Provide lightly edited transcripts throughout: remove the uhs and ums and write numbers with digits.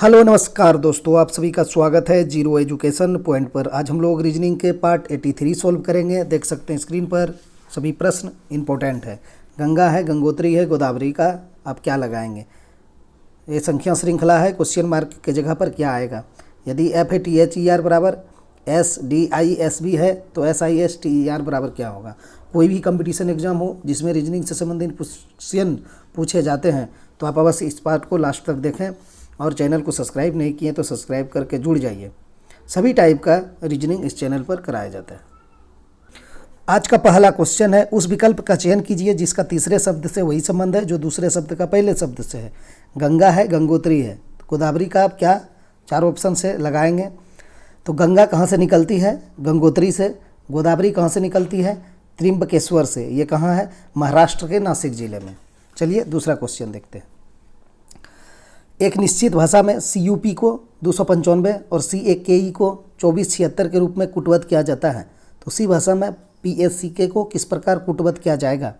Hello नमस्कार दोस्तों, आप सभी का स्वागत है जीरो एजुकेशन पॉइंट पर। आज हम लोग रीजनिंग के पार्ट 83 सॉल्व करेंगे। देख सकते हैं स्क्रीन पर सभी प्रश्न इंपॉर्टेंट है। गंगा है, गंगोत्री है, गोदावरी का आप क्या लगाएंगे। ये संख्या श्रृंखला है। क्वेश्चन मार्क के जगह पर क्या आएगा। यदि FATHER बराबर SDISB है तो SISTER बराबर क्या होगा। कोई भी कंपटीशन एग्जाम हो जिसमें रीजनिंग से संबंधित क्वेश्चन पूछे जाते हैं तो आप अवश्य इस पार्ट को लास्ट तक देखें और चैनल को सब्सक्राइब नहीं किए तो सब्सक्राइब करके जुड़ जाइए। सभी टाइप का रीजनिंग इस चैनल पर कराया जाता है। आज का पहला क्वेश्चन है, उस विकल्प का चयन कीजिए जिसका तीसरे शब्द से वही संबंध है जो दूसरे शब्द का पहले शब्द से है। गंगा है, गंगोत्री है, गोदावरी का आप क्या चार ऑप्शन से लगाएंगे। तो गंगा कहाँ से निकलती है, गंगोत्री से। गोदावरी कहाँ से निकलती है, त्रिंबकेश्वर से। ये कहाँ है, महाराष्ट्र के नासिक जिले में। चलिए दूसरा क्वेश्चन देखते हैं। एक निश्चित भाषा में CUP को 295 और CAKE को 2476 के रूप में कूटबद्ध किया जाता है तो उसी भाषा में PSCK को किस प्रकार कूटबद्ध किया जाएगा।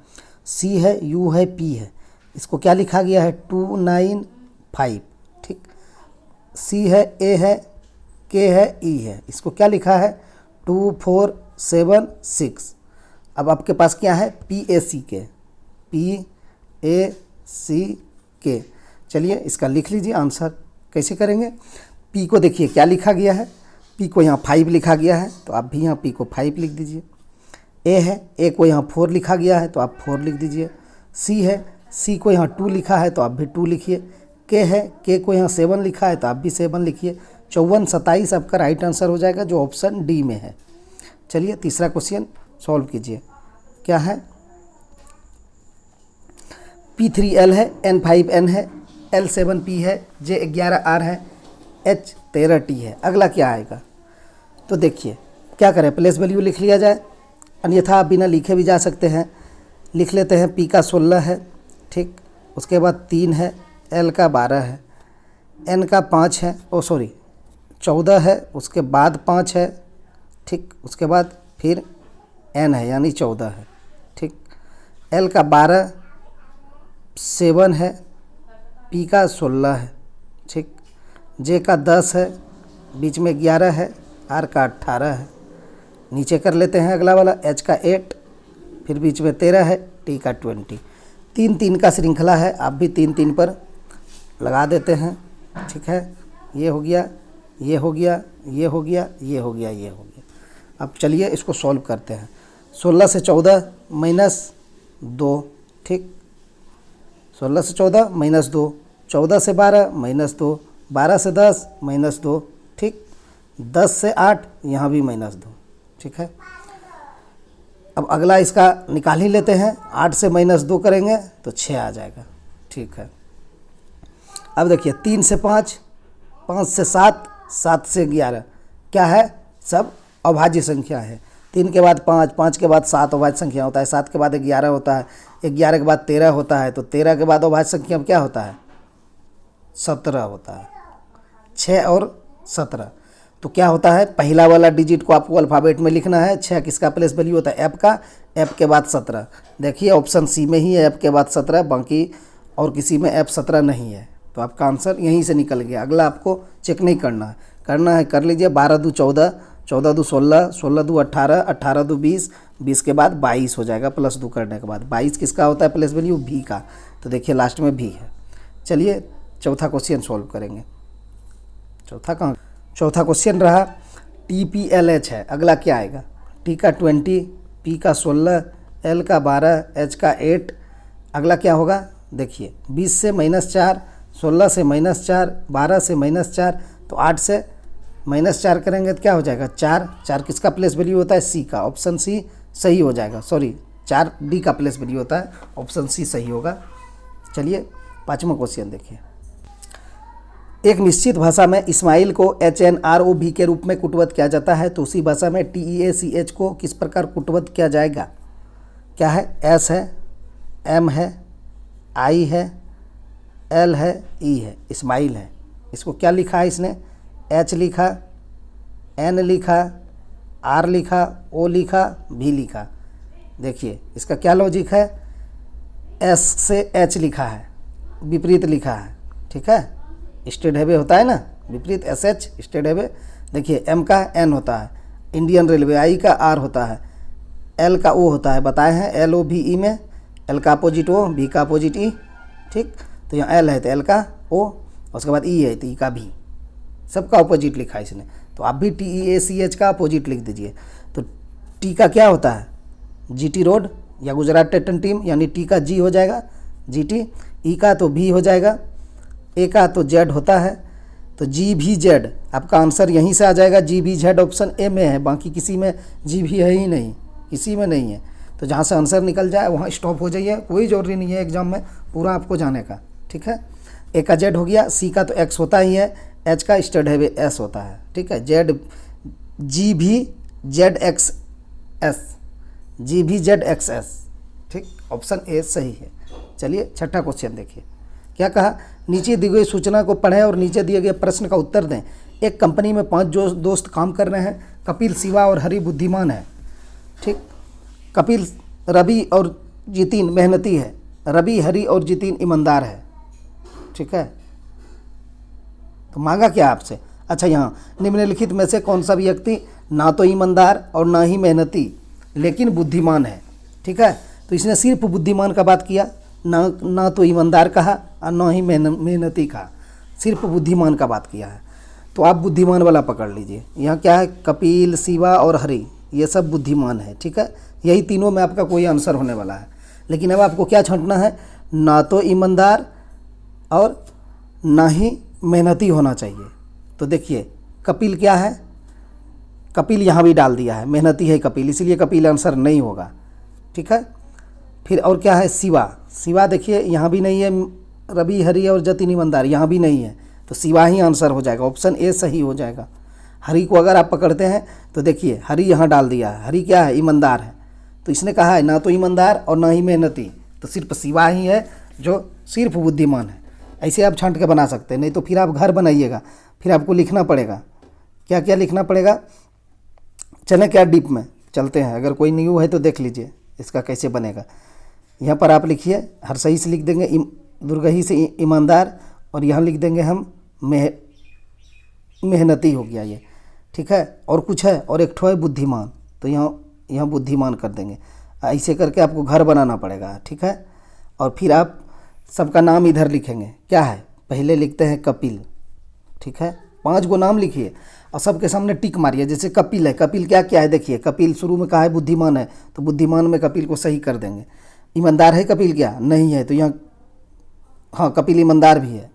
C है, U है, P है। इसको क्या लिखा गया है, 295। ठीक, C है, A है, K है, E है। इसको क्या लिखा है, 2476। अब आपके पास क्या है, PACK। चलिए इसका लिख लीजिए आंसर। कैसे करेंगे, P को देखिए क्या लिखा गया है, P को यहाँ 5 लिखा गया है तो आप भी यहाँ P को 5 लिख दीजिए। A है, A को यहाँ 4 लिखा गया है तो आप 4 लिख दीजिए। C है, C को यहाँ 2 लिखा है तो आप भी 2 लिखिए। K है, K को यहाँ 7 लिखा है तो आप भी 7 लिखिए। 54 27 आपका राइट आंसर हो जाएगा जो ऑप्शन D में है। चलिए तीसरा क्वेश्चन सॉल्व कीजिए। क्या है, P3L है, N5N है, L7P है, J11R है, H13T है। अगला क्या आएगा। तो देखिए क्या करें, प्लेस वैल्यू लिख लिया जाए, अन्यथा आप बिना लिखे भी जा सकते हैं। लिख लेते हैं, P का 16 है, ठीक। उसके बाद 3 है, L का 12 है, N का 5 है, 14 है, उसके बाद 5 है, ठीक। उसके बाद फिर N है यानी 14 है, ठीक। L का 12, 7 है, P का 16 है, ठीक। J का 10 है, बीच में 11 है, R का 18 है। नीचे कर लेते हैं अगला वाला, H का 8, फिर बीच में 13 है, T का 20। 3-3 का श्रृंखला है, आप भी 3-3 पर लगा देते हैं, ठीक है। ये हो गया, ये हो गया, ये हो गया, ये हो गया, ये हो गया। अब चलिए इसको सॉल्व करते हैं। 16 से 14 -2, ठीक। 16 से 14 -2, 14 से 12 -2, 12 से 10 -2, ठीक। 10 से 8 यहाँ भी -2, ठीक है। अब अगला इसका निकाल ही लेते हैं। 8 से -2 करेंगे तो 6 आ जाएगा, ठीक है। अब देखिए 3 से 5, 5 से 7, 7 से 11 क्या है, सब अभाज्य संख्या है। 3 के बाद 5, 5 के बाद 7 अभाज्य संख्या होता है, 7 के बाद 11 होता है, 11 के बाद 13 होता है, तो 13 के बाद अभाज्य संख्या क्या होता है, 17 होता है। 6 और 17 तो क्या होता है, पहला वाला डिजिट को आपको अल्फ़ाबेट में लिखना है। 6 किसका प्लेस वैल्यू होता है, F का, F के बाद 17। देखिए ऑप्शन C में ही है F के बाद 17, बाकी और किसी में F17 नहीं है, तो आपका आंसर यहीं से निकल गया। अगला आपको चेक नहीं करना है, कर लीजिए। 12 दूँ 14, 14 दूँ 16, 16 दूँ 18, 18 दूँ 20, 20 के बाद 22 हो जाएगा प्लस 2 करने के बाद। 22 किसका होता है प्लेस वैल्यू, V का, तो देखिए लास्ट में V है। चलिए चौथा क्वेश्चन सॉल्व करेंगे। चौथा क्वेश्चन रहा, TPLH है। अगला क्या आएगा, T का 20, P का 16, L का 12, H का 8। अगला क्या होगा, देखिए 20 से -4, 16 से -4, 12 से -4, तो 8 से -4 करेंगे तो क्या हो जाएगा, 4। 4 किसका प्लेस वैल्यू होता है, C का, ऑप्शन C सही हो जाएगा। 4 D का प्लेस वैल्यू होता है, ऑप्शन C सही होगा। चलिए पाँचवा क्वेश्चन देखिए। एक निश्चित भाषा में इस्माइल को HNROV के रूप में कूटबद्ध किया जाता है तो उसी भाषा में TEACH को किस प्रकार कूटबद्ध किया जाएगा। क्या है, S है, M है, I है, L है, E है। इस्माइल है, इसको क्या लिखा है इसने, H लिखा, N लिखा, R लिखा, O लिखा, V लिखा। देखिए इसका क्या लॉजिक है, S से H लिखा है, विपरीत लिखा है, ठीक है। स्टेड हेवे होता है ना, विपरीत एस एच स्टेड हेवे। देखिए एम का एन होता है, इंडियन रेलवे, आई का आर होता है, एल का ओ होता है, बताए हैं एल ओ भी ई में, एल का अपोजिट ओ, भी का अपोजिट ई, ठीक। तो यहाँ एल है तो एल का ओ, उसके बाद ई है तो ई का भी, सबका अपोजिट लिखा है इसने। तो आप भी टी ई ए सी एच का अपोजिट लिख दीजिए। तो टी का क्या होता है, जी टी रोड या गुजरात टेटन टीम, यानी टी का जी हो जाएगा जी टी, ई का तो भी हो जाएगा, ए का तो जेड होता है, तो जी भी जेड, आपका आंसर यहीं से आ जाएगा। जी भी जेड ऑप्शन ए में है, बाकी किसी में जी भी है ही नहीं, किसी में नहीं है। तो जहाँ से आंसर निकल जाए वहाँ स्टॉप हो जाइए, कोई ज़रूरी नहीं है एग्जाम में पूरा आपको जाने का, ठीक है। ए का जेड हो गया, सी का तो एक्स होता ही है, एच का स्टेड है एस होता है, ठीक है। जेड जी भी जेड एक्स एस, जी भी जेड एक्स एस, ठीक, ऑप्शन ए सही है। चलिए छठा क्वेश्चन देखिए क्या कहा, नीचे दी गई सूचना को पढ़ें और नीचे दिए गए प्रश्न का उत्तर दें। एक कंपनी में 5 दोस्त काम कर रहे हैं, कपिल, शिवा और हरि बुद्धिमान है, ठीक। कपिल, रवि और जितिन मेहनती है, रवि, हरि और जितिन ईमानदार है, ठीक है। तो मांगा क्या आपसे, अच्छा यहाँ निम्नलिखित में से कौन सा व्यक्ति ना तो ईमानदार और ना ही मेहनती लेकिन बुद्धिमान है, ठीक है। तो इसने सिर्फ बुद्धिमान का बात किया, ना तो ईमानदार कहा और ना ही मेहनती कहा, सिर्फ बुद्धिमान का बात किया है। तो आप बुद्धिमान वाला पकड़ लीजिए। यहाँ क्या है, कपिल, शिवा और हरि, ये सब बुद्धिमान है, ठीक है। यही तीनों में आपका कोई आंसर होने वाला है। लेकिन अब आपको क्या छांटना है, ना तो ईमानदार और ना ही मेहनती होना चाहिए। तो देखिए कपिल क्या है, कपिल यहाँ भी डाल दिया है, मेहनती है कपिल, इसलिए कपिल आंसर नहीं होगा, ठीक है। फिर और क्या है, शिवा, शिवा देखिए यहाँ भी नहीं है, रवि, हरि और जतिन ईमानदार यहाँ भी नहीं है, तो शिवा ही आंसर हो जाएगा, ऑप्शन ए सही हो जाएगा। हरि को अगर आप पकड़ते हैं तो देखिए हरि यहाँ डाल दिया है, हरि क्या है, ईमानदार है। तो इसने कहा है ना तो ईमानदार और ना ही मेहनती, तो सिर्फ शिवा ही है जो सिर्फ बुद्धिमान है। ऐसे आप छांट के बना सकते हैं, नहीं तो फिर आप घर बनाइएगा, फिर आपको लिखना पड़ेगा, क्या क्या लिखना पड़ेगा। चलें क्या डीप में चलते हैं, अगर कोई न्यू है तो देख लीजिए इसका कैसे बनेगा। यहाँ पर आप लिखिए, हर सही से लिख देंगे दुर्गही से ईमानदार, और यहाँ लिख देंगे हम मेहनती हो गया ये, ठीक है। और कुछ है, और एक ठो है बुद्धिमान, तो यहाँ बुद्धिमान कर देंगे। ऐसे करके आपको घर बनाना पड़ेगा, ठीक है। और फिर आप सबका नाम इधर लिखेंगे, क्या है, पहले लिखते हैं कपिल, ठीक है। 5 गो नाम लिखिए और सबके सामने टिक मारिए। जैसे कपिल है, कपिल क्या क्या है देखिए, कपिल शुरू में कहा है बुद्धिमान है, तो बुद्धिमान में कपिल को सही कर देंगे। ईमानदार है कपिल, क्या नहीं है, तो यहाँ हाँ कपिल ईमानदार भी है,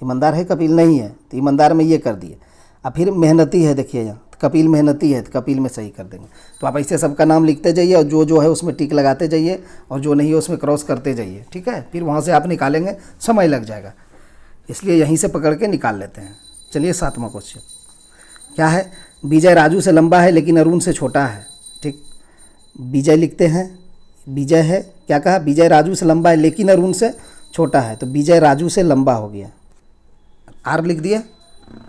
ईमानदार है कपिल नहीं है, तो ईमानदार में ये कर दिए। अब फिर मेहनती है, देखिए यहाँ कपिल मेहनती है, तो कपिल में सही कर देंगे। तो आप ऐसे सबका नाम लिखते जाइए और जो है उसमें टिक लगाते जाइए, और जो नहीं है उसमें क्रॉस करते जाइए, ठीक है। फिर वहाँ से आप निकालेंगे, समय लग जाएगा, इसलिए यहीं से पकड़ के निकाल लेते हैं। चलिए 7वां क्वेश्चन क्या है, विजय राजू से लंबा है लेकिन अरुण से छोटा है, ठीक। विजय लिखते हैं, विजय है, क्या कहा, विजय राजू से लंबा है लेकिन अरुण से छोटा है, तो विजय राजू से लंबा हो गया, आर लिख दिया,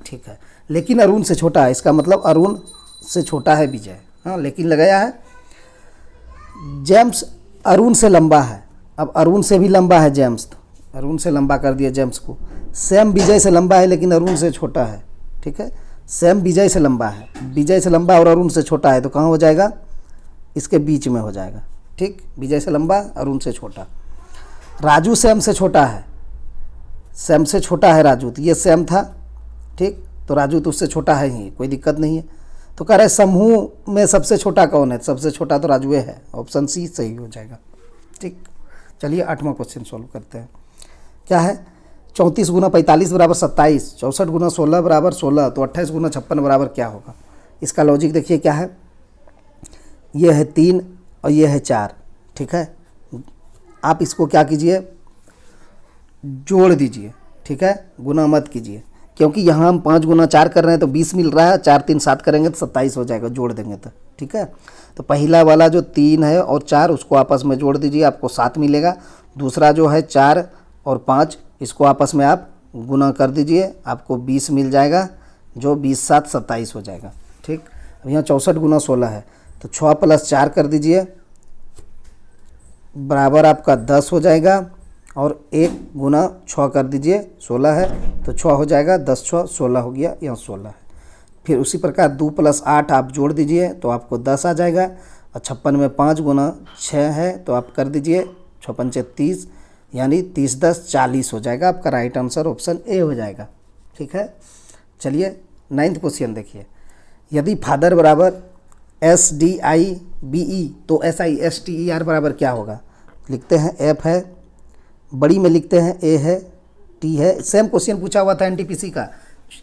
ठीक है। लेकिन अरुण से छोटा है, इसका मतलब अरुण से छोटा है विजय, हाँ लेकिन लगाया है। जेम्स अरुण से लंबा है, अब अरुण से भी लंबा है जेम्स, तो अरुण से लंबा कर दिया जेम्स को। सैम विजय से लंबा है लेकिन अरुण से छोटा है, ठीक है। सैम विजय से लंबा है, विजय से लंबा और अरुण से छोटा है, तो कहाँ हो जाएगा, इसके बीच में हो जाएगा, ठीक। विजय से लंबा, अरुण से छोटा। राजू सैम से छोटा है, सैम से छोटा है राजू, तो ये सैम था, ठीक। तो राजू तो उससे छोटा है ही, कोई दिक्कत नहीं है। तो कह रहे समूह में सबसे छोटा कौन है, सबसे छोटा तो राजू है, ऑप्शन सी सही हो जाएगा, ठीक। चलिए 8वां क्वेश्चन सॉल्व करते हैं। क्या है, 34 गुना 45 बराबर 27, 64 गुना 16 बराबर 16, तो 28 गुना 56 बराबर क्या होगा। इसका लॉजिक देखिए क्या है, ये है 3 और ये है 4, ठीक है। आप इसको क्या कीजिए, जोड़ दीजिए, ठीक है, गुना मत कीजिए, क्योंकि यहाँ हम 5 गुना 4 कर रहे हैं तो 20 मिल रहा है, 4 3 7 करेंगे तो 27 हो जाएगा, जोड़ देंगे तो, ठीक है। तो पहला वाला जो 3 है और 4 उसको आपस में जोड़ दीजिए, आपको 7 मिलेगा। दूसरा जो है 4 और 5 इसको आपस में आप गुना कर दीजिए, आपको 20 मिल जाएगा, जो 20 7 27 हो जाएगा, ठीक। अब यहाँ 64 गुना 16 है, तो 6 + 4 कर दीजिए, बराबर आपका 10 हो जाएगा। और 1 गुना 6 कर दीजिए, 16 है, तो 6 हो जाएगा, 10 6 16 हो गया, यहाँ 16 है। फिर उसी प्रकार 2 + 8 आप जोड़ दीजिए तो आपको 10 आ जाएगा, और 56 में 5 गुना 6 है तो आप कर दीजिए 6 पंचे 30, यानी 30 10 40 हो जाएगा। आपका राइट आंसर ऑप्शन ए हो जाएगा। ठीक है, चलिए 9th क्वेश्चन देखिए। यदि फादर बराबर SDIBE तो SISTER बराबर क्या होगा? लिखते हैं F है, बड़ी में लिखते हैं A है, T है। सेम क्वेश्चन पूछा हुआ था NTPC का,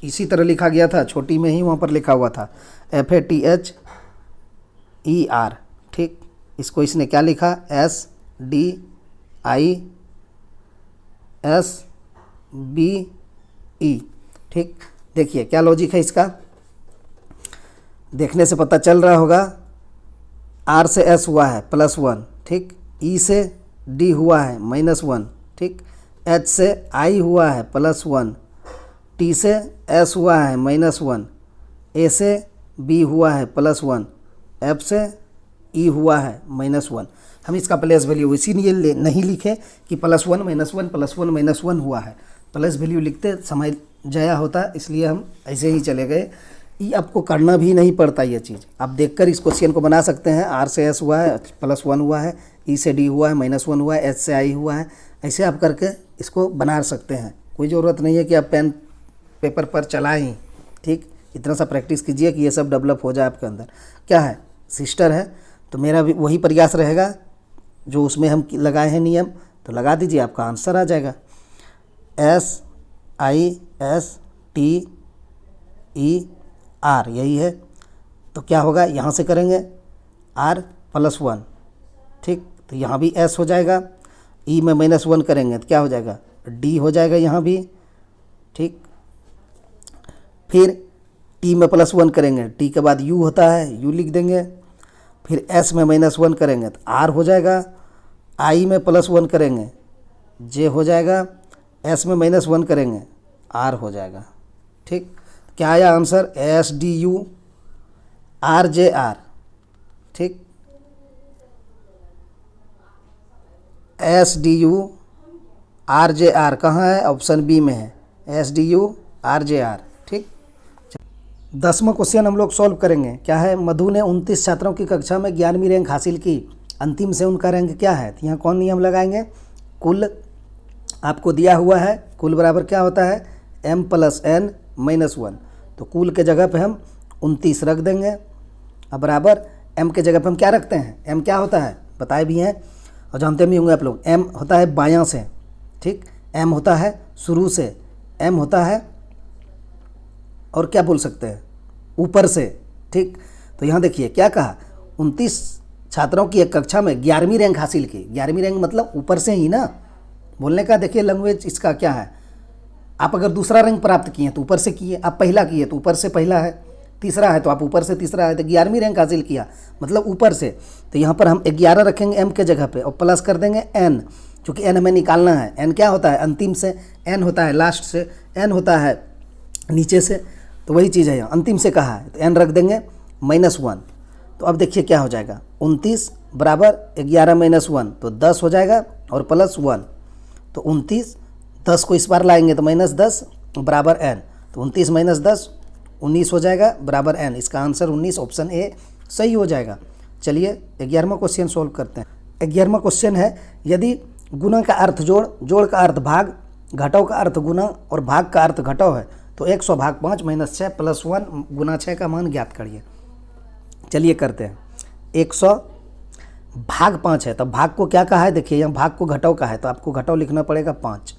इसी तरह लिखा गया था, छोटी में ही वहाँ पर लिखा हुआ था FATHER। ठीक, इसको इसने क्या लिखा? SDISBE। ठीक, देखिए क्या लॉजिक है इसका, देखने से पता चल रहा होगा। R से S हुआ है +1, ठीक, E से D हुआ है -1, ठीक, H से I हुआ है +1, T से S हुआ है -1, A से B हुआ है +1, F से E हुआ है -1। हम इसका प्लेस वैल्यू इसीलिए नहीं लिखे कि +1 -1 +1 -1 हुआ है, प्लेस वैल्यू लिखते समय जया होता, इसलिए हम ऐसे ही चले गए। ये आपको करना भी नहीं पड़ता, ये चीज़ आप देखकर इस क्वेश्चन को बना सकते हैं। R से S हुआ है +1 हुआ है, E से D हुआ है -1 हुआ है, H से I हुआ है, ऐसे आप करके इसको बना सकते हैं। कोई ज़रूरत नहीं है कि आप पेन पेपर पर चलाएं। ठीक, इतना सा प्रैक्टिस कीजिए कि ये सब डेवलप हो जाए आपके अंदर। क्या है, सिस्टर है, तो मेरा भी वही प्रयास रहेगा जो उसमें हम लगाए हैं नियम, तो लगा दीजिए, आपका आंसर आ जाएगा। SISTER यही है, तो क्या होगा, यहाँ से करेंगे R +1, ठीक, तो यहाँ भी S हो जाएगा। E में -1 करेंगे तो क्या हो जाएगा, D हो जाएगा यहाँ भी, ठीक। फिर T में +1 करेंगे, T के बाद U होता है, U लिख देंगे। फिर S में -1 करेंगे तो R हो जाएगा। I में +1 करेंगे J हो जाएगा, S में -1 करेंगे R हो जाएगा। ठीक, क्या आया आंसर, SDURJR। ठीक, SDURJR कहाँ है, ऑप्शन बी में है, SDURJR। ठीक, 10वां क्वेश्चन हम लोग सॉल्व करेंगे। क्या है, मधु ने 29 छात्रों की कक्षा में 11वीं रैंक हासिल की, अंतिम से उनका रैंक क्या है? तो यहाँ कौन नियम लगाएंगे, कुल आपको दिया हुआ है, कुल बराबर क्या होता है, M + N - 1, तो कुल के जगह पे हम 29 रख देंगे। अब बराबर M के जगह पे हम क्या रखते हैं, M क्या होता है बताए भी हैं और जानते भी होंगे आप लोग। M होता है बायां से, ठीक, M होता है शुरू से, M होता है और क्या बोल सकते हैं, ऊपर से। ठीक, तो यहाँ देखिए क्या कहा, 29 छात्रों की एक कक्षा में 11वीं रैंक हासिल की। 11वीं रैंक मतलब ऊपर से ही ना, बोलने का देखिए लैंग्वेज इसका क्या है। आप अगर दूसरा रैंक प्राप्त किए तो ऊपर से किए, आप पहला किए तो ऊपर से पहला है, तीसरा है तो आप ऊपर से तीसरा है, तो 11वीं रैंक हासिल किया मतलब ऊपर से। तो यहाँ पर हम 11 रखेंगे M के जगह पे और प्लस कर देंगे N, चूँकि N हमें निकालना है। N क्या होता है, अंतिम से, N होता है लास्ट से, N होता है नीचे से, तो वही चीज़ है यहाँ, अंतिम से कहा है तो N रख देंगे -1। तो अब देखिए क्या हो जाएगा, 29 बराबर 11 - 1 तो 10 हो जाएगा और +1, तो 29, 10 को इस बार लाएंगे तो -10 बराबर N, तो 29 - 10 19 हो जाएगा बराबर N। इसका आंसर 19 ऑप्शन ए सही हो जाएगा। चलिए 11वां क्वेश्चन सोल्व करते हैं। 11वां क्वेश्चन है, यदि गुना का अर्थ जोड़, जोड़ का अर्थ भाग, घटाव का अर्थ गुना और भाग का अर्थ घटाव है तो 100 भाग 5 - 6 + 1 गुना 6 का मान ज्ञात करिए। चलिए करते हैं। 100 भाग 5 है, तो भाग को क्या कहा है, देखिए यहाँ भाग को घटाव का है तो आपको घटाव लिखना पड़ेगा 5।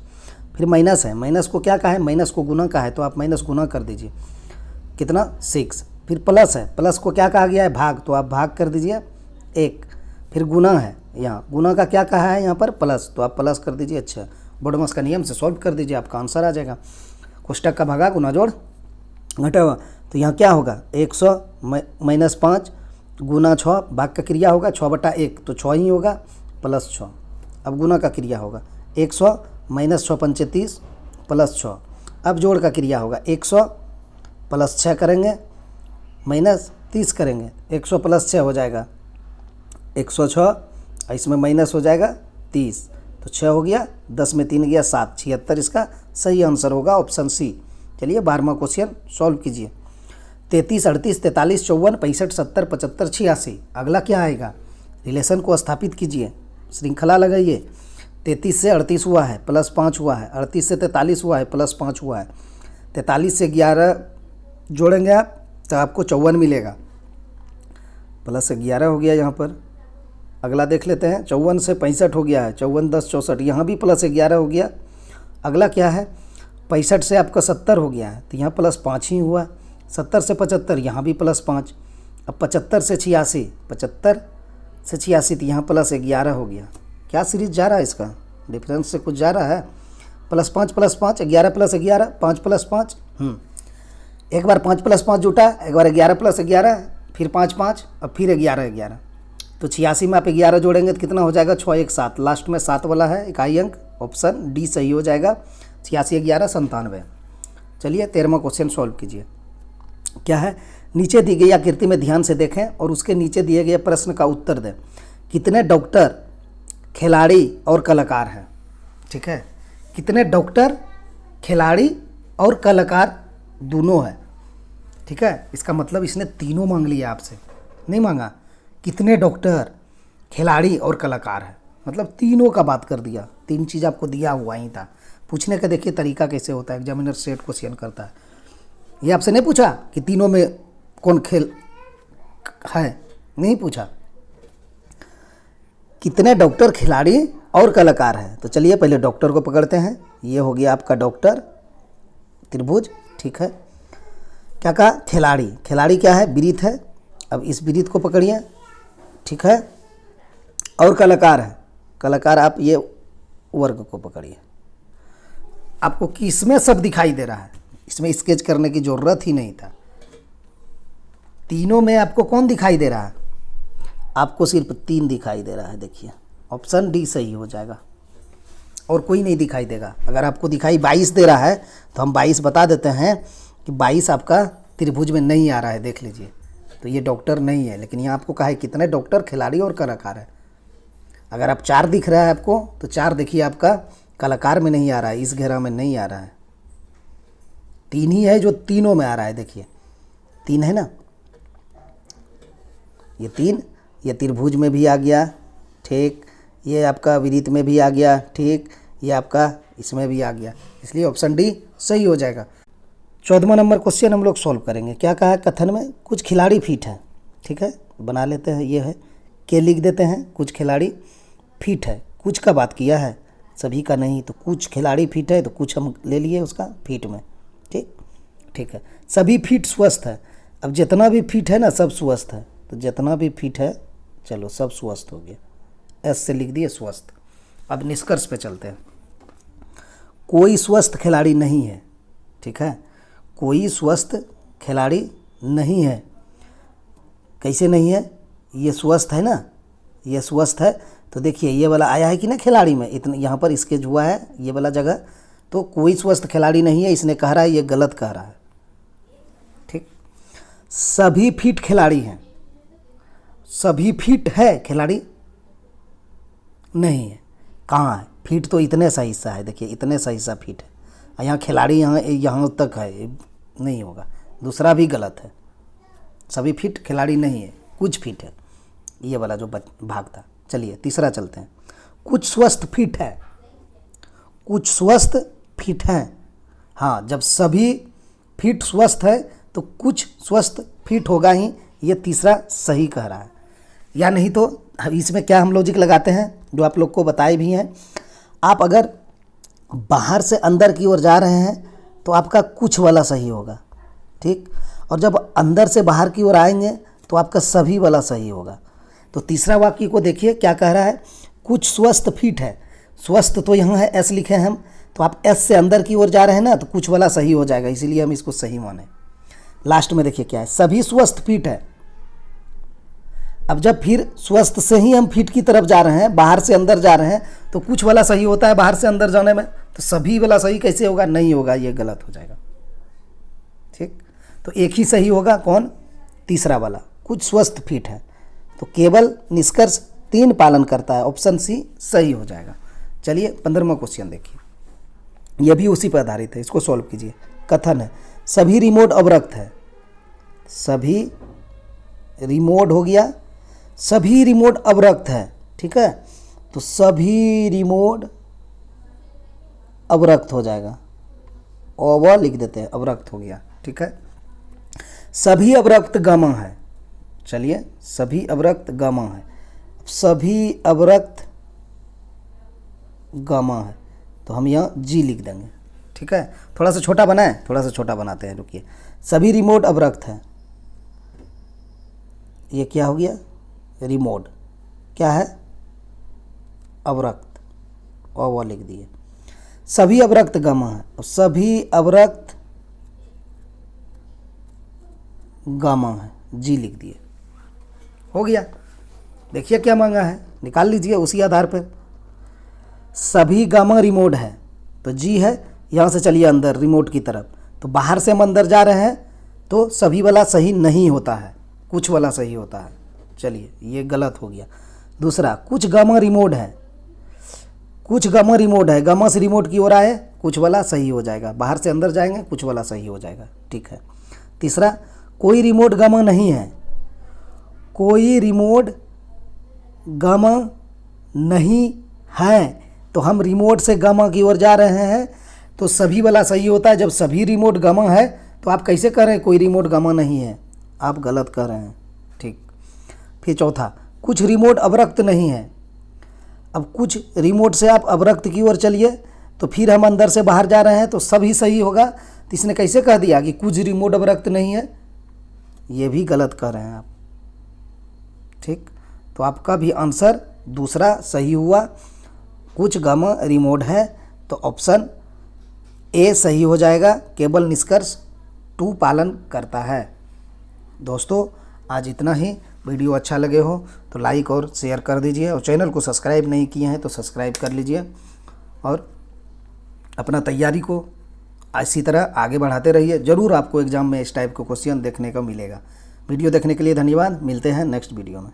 फिर माइनस है, माइनस को क्या कहा है, माइनस को गुना का है तो आप माइनस गुना कर दीजिए, कितना 6। फिर प्लस है, प्लस को क्या कहा गया है, भाग, तो आप भाग कर दीजिए 1। फिर गुना है, यहाँ गुना का क्या कहा है यहाँ पर, प्लस, तो आप प्लस कर दीजिए। अच्छा, बोडोमस का नियम से सॉल्व कर दीजिए, आपका आंसर आ जाएगा। कोष्टक का भागा गुना जोड़ घटावा, तो यहाँ क्या होगा, 100 - 5 गुना 6, भाग का क्रिया होगा 6/1 तो 6 ही होगा +6। अब गुना का क्रिया होगा 100 - 6 पंचे 30 +6। अब जोड़ का क्रिया होगा 100 + 6 करेंगे -30 करेंगे, 100 + 6 हो जाएगा 106, इसमें माइनस हो जाएगा 30, तो 6 हो गया, 10 में 3 गया 7, 76 इसका सही आंसर होगा ऑप्शन सी। चलिए 12वां क्वेश्चन सॉल्व कीजिए। 33, 38, 43, 54, 65, 70, 75, 86। अगला क्या आएगा? रिलेशन को स्थापित कीजिए, श्रृंखला लगाइए। 33 से 38 हुआ है +5 हुआ है, 38 से 43 हुआ है +5 हुआ है, 43 से 11 जोड़ेंगे आप तो आपको 54 मिलेगा, +11 हो गया यहाँ पर। अगला देख लेते हैं, 54 से 65 हो गया है, 54 10 64, यहाँ भी +11 हो गया। अगला क्या है? 65 से आपका 70 हो गया है तो यहाँ +5 ही हुआ। 70 से 75 यहाँ भी +5। अब 75 से 86, 75 से 86 तो यहाँ +11 हो गया। क्या सीरीज जा रहा है इसका? डिफरेंस से कुछ जा रहा है। +5 +5, 11 + 11, 5 + 5। एक बार 5 + 5 जुटा, एक बार 11 + 11, फिर 5 5, अब फिर 11 11। तो 86 में आप 11 जोड़ेंगे तो कितना हो जाएगा? 6 1 7, लास्ट में 7 वाला है इकाई अंक, ऑप्शन डी सही हो जाएगा। 86 11 97। चलिए 13वां क्वेश्चन सॉल्व कीजिए। क्या है? नीचे दी गई आकृति में ध्यान से देखें और उसके नीचे दिए गए प्रश्न का उत्तर दें। कितने डॉक्टर, खिलाड़ी और कलाकार हैं? ठीक है, कितने डॉक्टर, खिलाड़ी और कलाकार दोनों हैं। ठीक है, इसका मतलब इसने तीनों मांग लिया आपसे, नहीं मांगा। कितने डॉक्टर, खिलाड़ी और कलाकार हैं, मतलब तीनों का बात कर दिया। 3 चीज़ आपको दिया हुआ ही था। पूछने का देखिए तरीका कैसे होता है, एग्जामिनर सेट क्वेश्चन करता है। ये आपसे नहीं पूछा कि तीनों में कौन खेल है, नहीं पूछा। कितने डॉक्टर, खिलाड़ी और कलाकार हैं। तो चलिए पहले डॉक्टर को पकड़ते हैं। ये हो गया आपका डॉक्टर, त्रिभुज। ठीक है, क्या कहा? खिलाड़ी। खिलाड़ी क्या है? वृत्त है। अब इस वृत्त को पकड़िए, ठीक है। और कलाकार है, कलाकार आप ये वर्ग को पकड़िए। आपको किसमें सब दिखाई दे रहा है? इसमें स्केच करने की ज़रूरत ही नहीं था। तीनों में आपको कौन दिखाई दे रहा है? आपको सिर्फ 3 दिखाई दे रहा है। देखिए ऑप्शन डी सही हो जाएगा, और कोई नहीं दिखाई देगा। अगर आपको दिखाई 22 दे रहा है तो हम 22 बता देते हैं कि 22 आपका त्रिभुज में नहीं आ रहा है। देख लीजिए, तो ये डॉक्टर नहीं है। लेकिन यहाँ आपको कहा है कितने डॉक्टर, खिलाड़ी और कलाकार है। अगर आप 4 दिख रहा है आपको, तो 4 देखिए आपका कलाकार में नहीं आ रहा है, इस घेरा में नहीं आ रहा है। 3 ही है जो तीनों में आ रहा है। देखिए 3 है ना, ये 3, ये त्रिभुज में भी आ गया, ठीक। ये आपका वृत्त में भी आ गया, ठीक। ये आपका इसमें भी आ गया, इसलिए ऑप्शन डी सही हो जाएगा। 14वां नंबर क्वेश्चन हम लोग सॉल्व करेंगे। क्या कहा है कथन में? कुछ खिलाड़ी फिट हैं, ठीक है, बना लेते हैं। ये है के लिख देते हैं, कुछ खिलाड़ी फिट है। कुछ का बात किया है, सभी का नहीं। तो कुछ खिलाड़ी फिट है, तो कुछ हम ले लिए उसका फिट में, ठीक। ठीक है, सभी फिट स्वस्थ है। अब जितना भी फिट है ना, सब स्वस्थ है। तो जितना भी फिट है, चलो सब स्वस्थ हो गया, एस से लिख दिए स्वस्थ। अब निष्कर्ष पे चलते हैं। कोई स्वस्थ खिलाड़ी नहीं है, ठीक है, कोई स्वस्थ खिलाड़ी नहीं है। कैसे नहीं है? ये स्वस्थ है ना, ये स्वस्थ है। तो देखिए ये वाला आया है कि ना खिलाड़ी में, इतना यहाँ पर स्केच हुआ है ये वाला जगह। तो कोई स्वस्थ खिलाड़ी नहीं है, इसने कह रहा है, ये गलत कह रहा है, ठीक। सभी फिट खिलाड़ी हैं, सभी फिट है खिलाड़ी नहीं है। कहाँ है फिट? तो इतने सा हिस्सा है, देखिए इतने सा हिस्सा फिट है। यहाँ खिलाड़ी यहाँ तक है, नहीं होगा। दूसरा भी गलत है, सभी फिट खिलाड़ी नहीं है, कुछ फिट है, ये वाला जो भाग था। चलिए तीसरा चलते हैं। कुछ स्वस्थ फिट है, कुछ स्वस्थ फिट हैं। हाँ, जब सभी फिट स्वस्थ है तो कुछ स्वस्थ फिट होगा ही, ये तीसरा सही कह रहा है। या नहीं तो इसमें क्या हम लॉजिक लगाते हैं, जो आप लोग को बताए भी हैं। आप अगर बाहर से अंदर की ओर जा रहे हैं तो आपका कुछ वाला सही होगा, ठीक। और जब अंदर से बाहर की ओर आएंगे तो आपका सभी वाला सही होगा। तो तीसरा वाक्य को देखिए क्या कह रहा है, कुछ स्वस्थ फिट है। स्वस्थ तो यहाँ है, एस लिखे हैं हम, तो आप एस से अंदर की ओर जा रहे हैं ना, तो कुछ वाला सही हो जाएगा, इसीलिए हम इसको सही माने। लास्ट में देखिए क्या है, सभी स्वस्थ फिट है। अब जब फिर स्वस्थ से ही हम फिट की तरफ जा रहे हैं, बाहर से अंदर जा रहे हैं, तो कुछ वाला सही होता है बाहर से अंदर जाने में, तो सभी वाला सही कैसे होगा? नहीं होगा, ये गलत हो जाएगा, ठीक। तो एक ही सही होगा, कौन? तीसरा वाला, कुछ स्वस्थ फिट है। तो केवल निष्कर्ष 3 पालन करता है, ऑप्शन सी सही हो जाएगा। चलिए 15वां क्वेश्चन देखिए, यह भी उसी पर आधारित है, इसको सॉल्व कीजिए। कथन है सभी रिमोट अवरक्त है, सभी रिमोट हो गया, सभी रिमोट अवरक्त है, ठीक है, तो सभी रिमोट अवरक्त हो जाएगा, ओवर लिख देते हैं, अवरक्त हो गया, ठीक है। सभी अवरक्त गामा है, चलिए सभी अवरक्त गामा है, सभी अवरक्त गामा है तो हम यहाँ जी लिख देंगे, ठीक है। थोड़ा सा छोटा बनाएं, थोड़ा सा छोटा बनाते हैं, रुकिए। सभी रिमोट अवरक्त है, ये क्या हो गया, रिमोट क्या है, अवरक्त, ओवर लिख दिए। सभी अवरक्त गामा है, और सभी अवरक्त गामा है, जी लिख दिए, हो गया। देखिए क्या मांगा है, निकाल लीजिए उसी आधार पर। सभी गामा रिमोट है तो जी है, यहाँ से चलिए अंदर रिमोट की तरफ, तो बाहर से हम अंदर जा रहे हैं तो सभी वाला सही नहीं होता है, कुछ वाला सही होता है, चलिए ये गलत हो गया। दूसरा कुछ गामा रिमोट है, कुछ गामा रिमोट है, गामा से रिमोट की ओर आए, कुछ वाला सही हो जाएगा, बाहर से अंदर जाएंगे कुछ वाला सही हो जाएगा, ठीक है। तीसरा कोई रिमोट गामा नहीं है, कोई रिमोट गामा नहीं है, तो हम रिमोट से गामा की ओर जा रहे हैं तो सभी वाला सही होता है। जब सभी रिमोट गामा है तो आप कैसे कह रहे हैं कोई रिमोट गामा नहीं है, आप गलत कर रहे हैं, ठीक। फिर चौथा कुछ रिमोट अवरक्त नहीं है, अब कुछ रिमोट से आप अवरक्त की ओर चलिए तो फिर हम अंदर से बाहर जा रहे हैं तो सभी सही होगा, तो इसने कैसे कह दिया कि कुछ रिमोट अवरक्त नहीं है, ये भी गलत कर रहे हैं आप, ठीक। तो आपका भी आंसर दूसरा सही हुआ, कुछ गामा रिमोट है, तो ऑप्शन ए सही हो जाएगा, केवल निष्कर्ष 2 पालन करता है। दोस्तों आज इतना ही, वीडियो अच्छा लगे हो तो लाइक और शेयर कर दीजिए, और चैनल को सब्सक्राइब नहीं किए हैं तो सब्सक्राइब कर लीजिए, और अपना तैयारी को इसी तरह आगे बढ़ाते रहिए। ज़रूर आपको एग्ज़ाम में इस टाइप का क्वेश्चन देखने को मिलेगा। वीडियो देखने के लिए धन्यवाद, मिलते हैं नेक्स्ट वीडियो में।